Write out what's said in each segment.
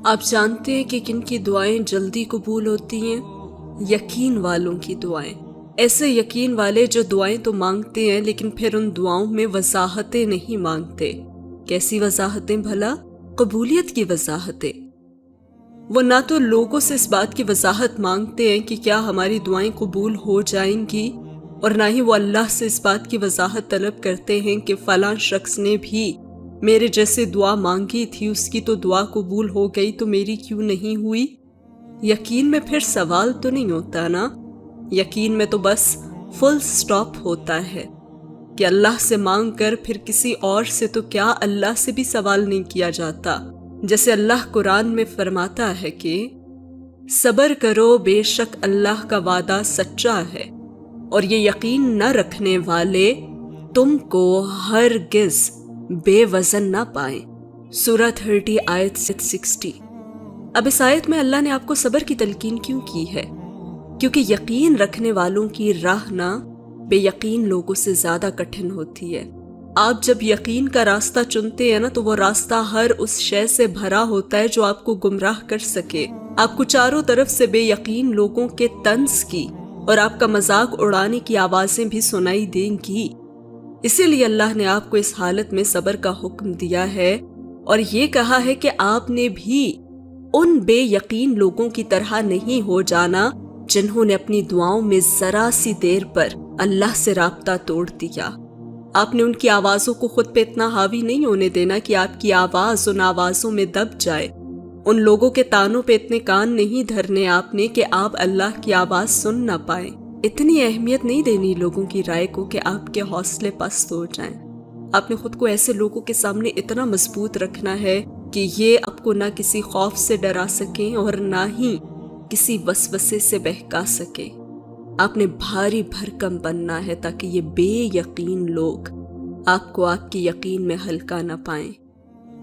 آپ جانتے ہیں کہ کن کی دعائیں جلدی قبول ہوتی ہیں؟ یقین والوں کی دعائیں۔ ایسے یقین والے جو دعائیں تو مانگتے ہیں لیکن پھر ان دعاؤں میں وضاحتیں نہیں مانگتے۔ کیسی وضاحتیں بھلا؟ قبولیت کی وضاحتیں۔ وہ نہ تو لوگوں سے اس بات کی وضاحت مانگتے ہیں کہ کیا ہماری دعائیں قبول ہو جائیں گی، اور نہ ہی وہ اللہ سے اس بات کی وضاحت طلب کرتے ہیں کہ فلاں شخص نے بھی میرے جیسے دعا مانگی تھی، اس کی تو دعا قبول ہو گئی تو میری کیوں نہیں ہوئی۔ یقین میں پھر سوال تو نہیں ہوتا نا، یقین میں تو بس فل سٹاپ ہوتا ہے کہ اللہ سے مانگ کر پھر کسی اور سے تو کیا اللہ سے بھی سوال نہیں کیا جاتا۔ جیسے اللہ قرآن میں فرماتا ہے کہ صبر کرو، بے شک اللہ کا وعدہ سچا ہے، اور یہ یقین نہ رکھنے والے تم کو ہرگز بے وزن نہ پائیں۔ سورہ 30 آیت 60۔ اب اس آیت میں اللہ نے آپ کو صبر کی تلقین کیوں کی ہے؟ کیونکہ یقین رکھنے والوں کی راہ نہ بے یقین لوگوں سے زیادہ کٹھن ہوتی ہے۔ آپ جب یقین کا راستہ چنتے ہیں نا تو وہ راستہ ہر اس شے سے بھرا ہوتا ہے جو آپ کو گمراہ کر سکے۔ آپ کو چاروں طرف سے بے یقین لوگوں کے طنز کی اور آپ کا مذاق اڑانے کی آوازیں بھی سنائی دیں گی۔ اسی لیے اللہ نے آپ کو اس حالت میں صبر کا حکم دیا ہے اور یہ کہا ہے کہ آپ نے بھی ان بے یقین لوگوں کی طرح نہیں ہو جانا جنہوں نے اپنی دعاؤں میں ذرا سی دیر پر اللہ سے رابطہ توڑ دیا۔ آپ نے ان کی آوازوں کو خود پہ اتنا حاوی نہیں ہونے دینا کہ آپ کی آواز ان آوازوں میں دب جائے۔ ان لوگوں کے تانوں پہ اتنے کان نہیں دھرنے آپ نے کہ آپ اللہ کی آواز سن نہ پائیں۔ اتنی اہمیت نہیں دینی لوگوں کی رائے کو کہ آپ کے حوصلے پست ہو جائیں۔ آپ نے خود کو ایسے لوگوں کے سامنے اتنا مضبوط رکھنا ہے کہ یہ آپ کو نہ کسی خوف سے ڈرا سکیں اور نہ ہی کسی وسوسے سے بہکا سکیں۔ آپ نے بھاری بھرکم بننا ہے تاکہ یہ بے یقین لوگ آپ کو آپ کی یقین میں ہلکا نہ پائیں۔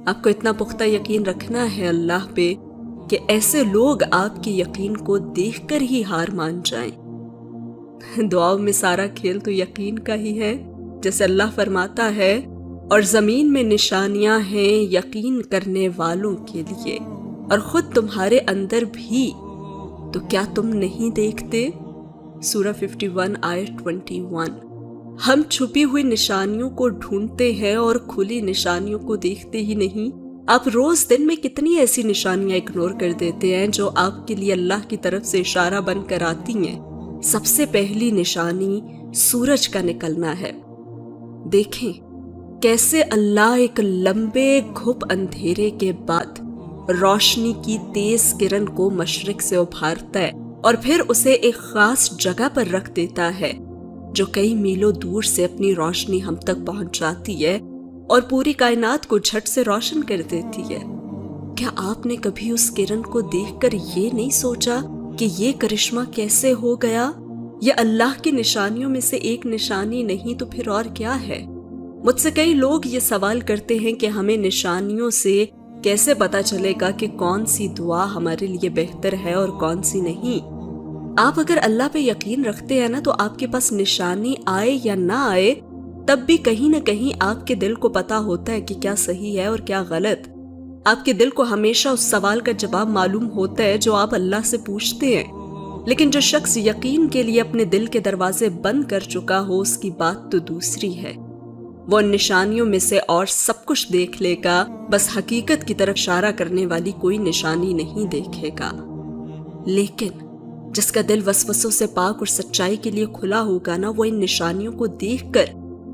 آپ کو اتنا پختہ یقین رکھنا ہے اللہ پہ کہ ایسے لوگ آپ کی یقین کو دیکھ کر ہی ہار مان جائیں۔ دعاؤں میں سارا کھیل تو یقین کا ہی ہے، جیسے اللہ فرماتا ہے اور زمین میں نشانیاں ہیں یقین کرنے والوں کے لیے، اور خود تمہارے اندر بھی، تو کیا تم نہیں دیکھتے؟ سورہ 51 آیت 21۔ ہم چھپی ہوئی نشانیوں کو ڈھونڈتے ہیں اور کھلی نشانیوں کو دیکھتے ہی نہیں۔ آپ روز دن میں کتنی ایسی نشانیاں اگنور کر دیتے ہیں جو آپ کے لیے اللہ کی طرف سے اشارہ بن کر آتی ہیں۔ سب سے پہلی نشانی سورج کا نکلنا ہے۔ دیکھیں کیسے اللہ ایک لمبے گھپ اندھیرے کے بعد روشنی کی تیز کرن کو مشرق سے ابھارتا ہے اور پھر اسے ایک خاص جگہ پر رکھ دیتا ہے جو کئی میلوں دور سے اپنی روشنی ہم تک پہنچ جاتی ہے اور پوری کائنات کو جھٹ سے روشن کر دیتی ہے۔ کیا آپ نے کبھی اس کرن کو دیکھ کر یہ نہیں سوچا کہ یہ کرشمہ کیسے ہو گیا؟ یہ اللہ کی نشانیوں میں سے ایک نشانی نہیں تو پھر اور کیا ہے؟ مجھ سے کئی لوگ یہ سوال کرتے ہیں کہ ہمیں نشانیوں سے کیسے پتا چلے گا کہ کون سی دعا ہمارے لیے بہتر ہے اور کون سی نہیں؟ آپ اگر اللہ پہ یقین رکھتے ہیں نا تو آپ کے پاس نشانی آئے یا نہ آئے تب بھی کہیں نہ کہیں آپ کے دل کو پتا ہوتا ہے کہ کیا صحیح ہے اور کیا غلط۔ آپ کے دل کو ہمیشہ اس سوال کا جواب معلوم ہوتا ہے جو آپ اللہ سے پوچھتے ہیں۔ لیکن جو شخص یقین کے لیے اپنے دل کے دروازے بند کر چکا ہو اس کی بات تو دوسری ہے۔ وہ ان نشانیوں میں سے اور سب کچھ دیکھ لے گا، بس حقیقت کی طرف اشارہ کرنے والی کوئی نشانی نہیں دیکھے گا۔ لیکن جس کا دل وسوسوں سے پاک اور سچائی کے لیے کھلا ہوگا نا، وہ ان نشانیوں کو دیکھ کر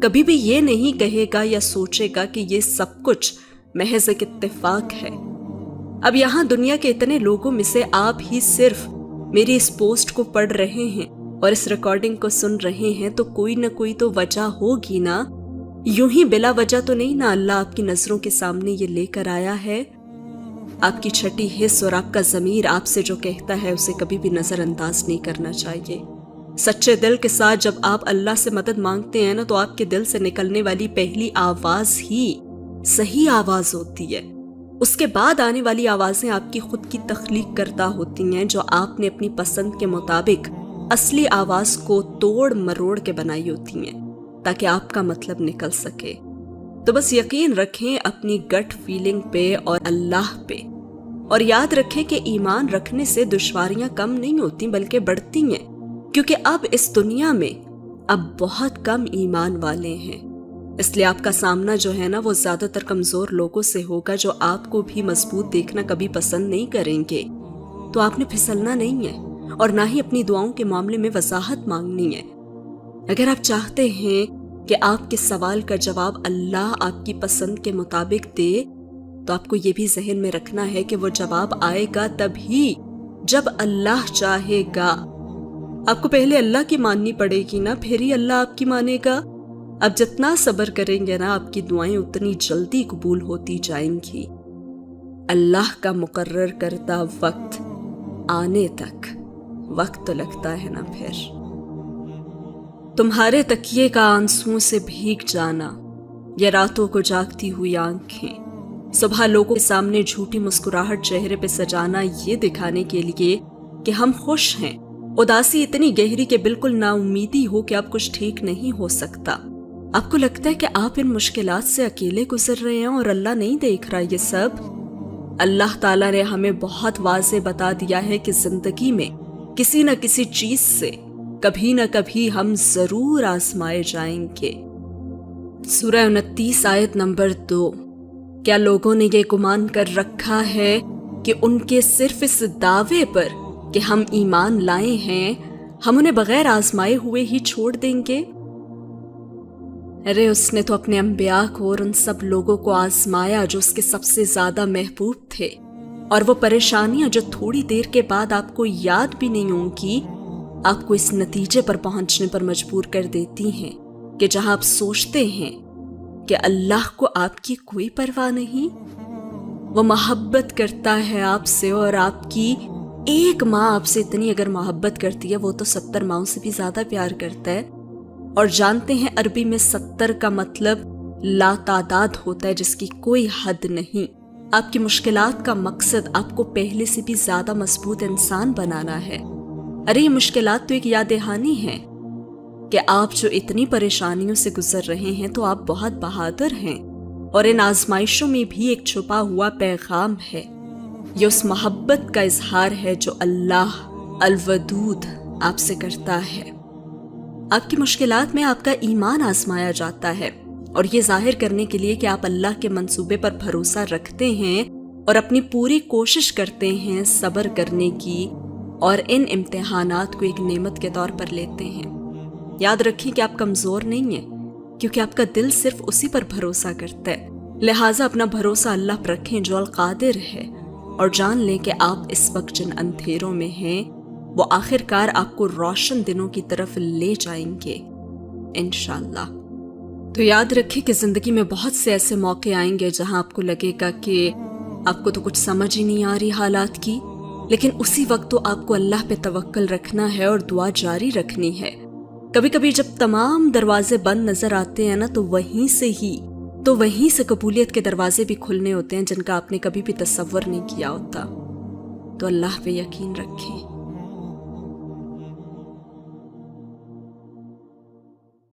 کبھی بھی یہ نہیں کہے گا یا سوچے گا کہ یہ سب کچھ محض ایک اتفاق ہے۔ اب یہاں دنیا کے اتنے لوگوں میں سے آپ ہی صرف میری اس پوسٹ کو پڑھ رہے ہیں اور اس ریکارڈنگ کو سن رہے ہیں تو کوئی نہ کوئی تو وجہ ہوگی نا۔ یوں ہی بلا وجہ تو نہیں نا اللہ آپ کی نظروں کے سامنے یہ لے کر آیا ہے۔ آپ کی چھٹی حس اور آپ کا ضمیر آپ سے جو کہتا ہے اسے کبھی بھی نظر انداز نہیں کرنا چاہیے۔ سچے دل کے ساتھ جب آپ اللہ سے مدد مانگتے ہیں نا تو آپ کے دل سے نکلنے والی پہلی آواز ہی صحیح آواز ہوتی ہے۔ اس کے بعد آنے والی آوازیں آپ کی خود کی تخلیق کردہ ہوتی ہیں جو آپ نے اپنی پسند کے مطابق اصلی آواز کو توڑ مروڑ کے بنائی ہوتی ہیں تاکہ آپ کا مطلب نکل سکے۔ تو بس یقین رکھیں اپنی گٹ فیلنگ پہ اور اللہ پہ، اور یاد رکھیں کہ ایمان رکھنے سے دشواریاں کم نہیں ہوتی بلکہ بڑھتی ہیں، کیونکہ اب اس دنیا میں اب بہت کم ایمان والے ہیں، اس لیے آپ کا سامنا جو ہے نا وہ زیادہ تر کمزور لوگوں سے ہوگا جو آپ کو بھی مضبوط دیکھنا کبھی پسند نہیں کریں گے۔ تو آپ نے پھسلنا نہیں ہے اور نہ ہی اپنی دعاؤں کے معاملے میں وضاحت مانگنی ہے۔ اگر آپ چاہتے ہیں کہ آپ کے سوال کا جواب اللہ آپ کی پسند کے مطابق دے تو آپ کو یہ بھی ذہن میں رکھنا ہے کہ وہ جواب آئے گا تبھی جب اللہ چاہے گا۔ آپ کو پہلے اللہ کی ماننی پڑے گی نا، پھر ہی اللہ آپ کی مانے گا۔ اب جتنا صبر کریں گے نا آپ کی دعائیں اتنی جلدی قبول ہوتی جائیں گی۔ اللہ کا مقرر کردہ وقت آنے تک وقت تو لگتا ہے نا پھر۔ تمہارے تکیے کا آنسوؤں سے بھیگ جانا، یہ راتوں کو جاگتی ہوئی آنکھیں، صبح لوگوں کے سامنے جھوٹی مسکراہٹ چہرے پہ سجانا یہ دکھانے کے لیے کہ ہم خوش ہیں، اداسی اتنی گہری کہ بالکل نا امیدی ہو کہ اب کچھ ٹھیک نہیں ہو سکتا۔ آپ کو لگتا ہے کہ آپ ان مشکلات سے اکیلے گزر رہے ہیں اور اللہ نہیں دیکھ رہا یہ سب؟ اللہ تعالیٰ نے ہمیں بہت واضح بتا دیا ہے کہ زندگی میں کسی نہ کسی چیز سے کبھی نہ کبھی ہم ضرور آزمائے جائیں گے۔ سورہ 29 آیت نمبر 2۔ کیا لوگوں نے یہ گمان کر رکھا ہے کہ ان کے صرف اس دعوے پر کہ ہم ایمان لائے ہیں ہم انہیں بغیر آزمائے ہوئے ہی چھوڑ دیں گے؟ ارے اس نے تو اپنے انبیاء کو اور ان سب لوگوں کو آزمایا جو اس کے سب سے زیادہ محبوب تھے، اور وہ پریشانیاں جو تھوڑی دیر کے بعد آپ کو یاد بھی نہیں ہوں گی آپ کو اس نتیجے پر پہنچنے پر مجبور کر دیتی ہیں کہ جہاں آپ سوچتے ہیں کہ اللہ کو آپ کی کوئی پرواہ نہیں، وہ محبت کرتا ہے آپ سے، اور آپ کی ایک ماں آپ سے اتنی اگر محبت کرتی ہے وہ تو 70 ماؤں سے بھی زیادہ پیار کرتا ہے۔ اور جانتے ہیں عربی میں 70 کا مطلب لا تعداد ہوتا ہے، جس کی کوئی حد نہیں۔ آپ کی مشکلات کا مقصد آپ کو پہلے سے بھی زیادہ مضبوط انسان بنانا ہے۔ ارے یہ مشکلات تو ایک یاد دہانی ہے کہ آپ جو اتنی پریشانیوں سے گزر رہے ہیں تو آپ بہت بہادر ہیں، اور ان آزمائشوں میں بھی ایک چھپا ہوا پیغام ہے۔ یہ اس محبت کا اظہار ہے جو اللہ الودود آپ سے کرتا ہے۔ آپ کی مشکلات میں آپ کا ایمان آزمایا جاتا ہے، اور یہ ظاہر کرنے کے لیے کہ آپ اللہ کے منصوبے پر بھروسہ رکھتے ہیں اور اپنی پوری کوشش کرتے ہیں صبر کرنے کی، اور ان امتحانات کو ایک نعمت کے طور پر لیتے ہیں۔ یاد رکھیں کہ آپ کمزور نہیں ہیں، کیونکہ آپ کا دل صرف اسی پر بھروسہ کرتا ہے، لہٰذا اپنا بھروسہ اللہ پر رکھیں جو القادر ہے، اور جان لیں کہ آپ اس وقت جن اندھیروں میں ہیں وہ آخر کار آپ کو روشن دنوں کی طرف لے جائیں گے انشاءاللہ۔ تو یاد رکھیں کہ زندگی میں بہت سے ایسے موقع آئیں گے جہاں آپ کو لگے گا کہ آپ کو تو کچھ سمجھ ہی نہیں آ رہی حالات کی، لیکن اسی وقت تو آپ کو اللہ پہ توکل رکھنا ہے اور دعا جاری رکھنی ہے۔ کبھی کبھی جب تمام دروازے بند نظر آتے ہیں نا تو وہیں سے قبولیت کے دروازے بھی کھلنے ہوتے ہیں جن کا آپ نے کبھی بھی تصور نہیں کیا ہوتا۔ تو اللہ پہ یقین رکھیں۔